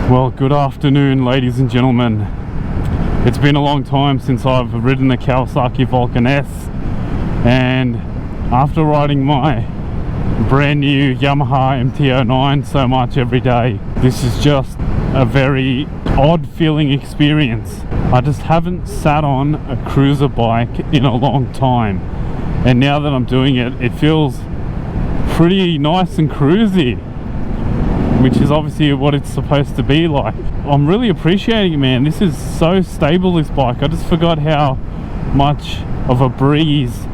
Well, good afternoon, ladies and gentlemen. It's been a long time since I've ridden the Kawasaki Vulcan S, and after riding my brand new Yamaha MT-09 so much every day, this is just a very odd feeling experience. I just haven't sat on a cruiser bike in a long time, and now that I'm doing it, it feels pretty nice and cruisy, which is obviously what it's supposed to be like. I'm really appreciating it, man. This is so stable, this bike. I just forgot how much of a breeze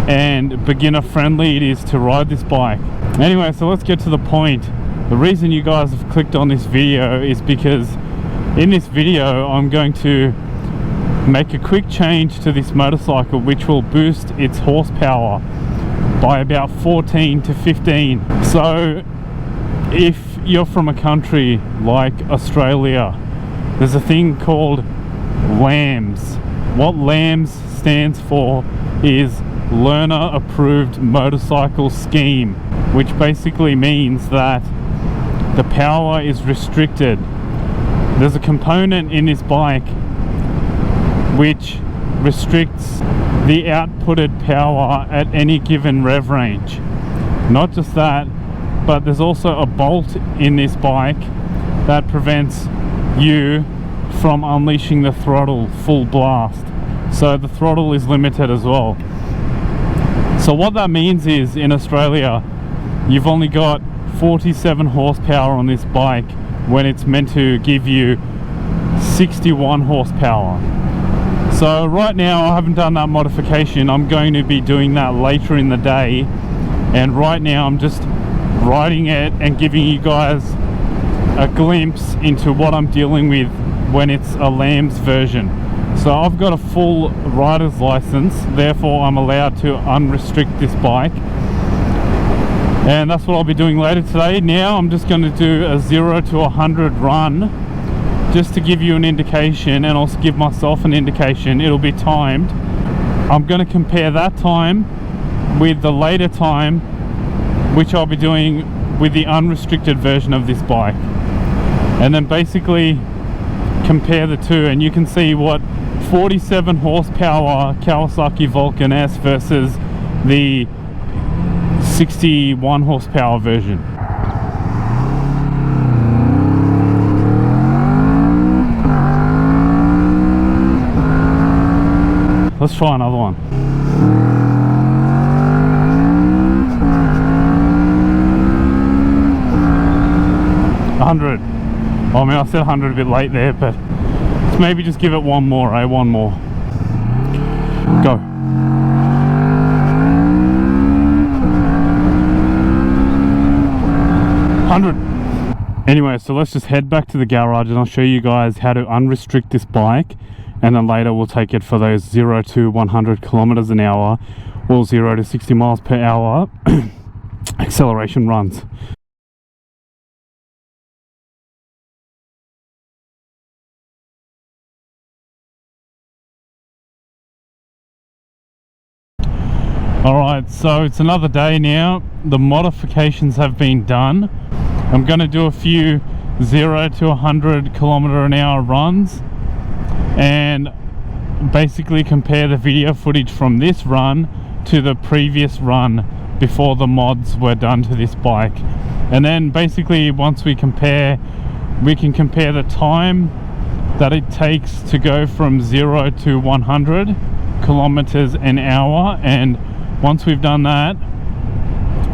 and beginner friendly it is to ride this bike. Anyway, so let's get to the point. The reason you guys have clicked on this video is because in this video I'm going to make a quick change to this motorcycle which will boost its horsepower by about 14 to 15. So if you're from a country like Australia, there's a thing called LAMS. What LAMS stands for is Learner Approved Motorcycle Scheme, which basically means that the power is restricted. There's a component in this bike which restricts the outputted power at any given rev range. Not just that, but there's also a bolt in this bike that prevents you from unleashing the throttle full blast. So the throttle is limited as well. So what that means is, in Australia, you've only got 47 horsepower on this bike when it's meant to give you 61 horsepower. So right now I haven't done that modification. I'm going to be doing that later in the day, and right now I'm just riding it and giving you guys a glimpse into what I'm dealing with when it's a LAMS version. So I've got a full rider's license, therefore I'm allowed to unrestrict this bike, and that's what I'll be doing later today. Now I'm just going to do a 0 to 100 run just to give you an indication, and also give myself an indication. It'll be timed. I'm going to compare that time with the later time which I'll be doing with the unrestricted version of this bike, and then basically compare the two, and you can see what 47 horsepower Kawasaki Vulcan S versus the 61 horsepower version. Let's try another one. 100. Well, I mean, I said 100 a bit late there, but let's maybe just give it one more, eh? One more. Go. 100. Anyway, so let's just head back to the garage and I'll show you guys how to unrestrict this bike, and then later we'll take it for those 0 to 100 kilometers an hour or 0 to 60 miles per hour acceleration runs. Alright, so it's another day now. The modifications have been done. I'm going to do a few 0 to 100 kilometer an hour runs and basically compare the video footage from this run to the previous run before the mods were done to this bike. And then basically once we compare, we can compare the time that it takes to go from 0 to 100 kilometers an hour, and once we've done that,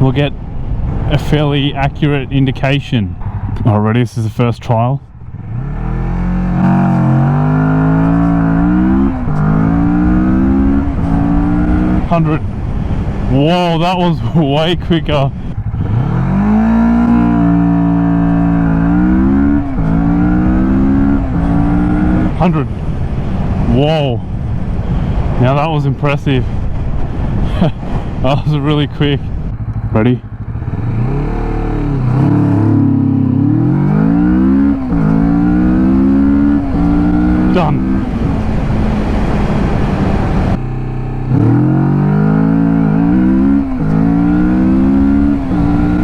we'll get a fairly accurate indication. Already, this is the first trial. 100. Whoa, that was way quicker. 100. Whoa. Now that was impressive. That was really quick. Ready? Done.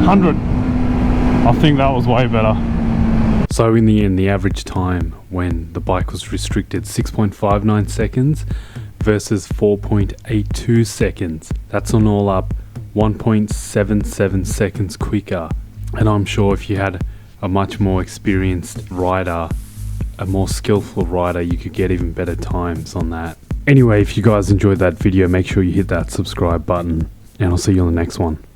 100. I think that was way better. So in the end, the average time when the bike was restricted, 6.59 seconds versus 4.82 seconds. That's on all up 1.77 seconds quicker. And I'm sure if you had a much more experienced rider, a more skillful rider, you could get even better times on that. Anyway, if you guys enjoyed that video, make sure you hit that subscribe button, and I'll see you on the next one.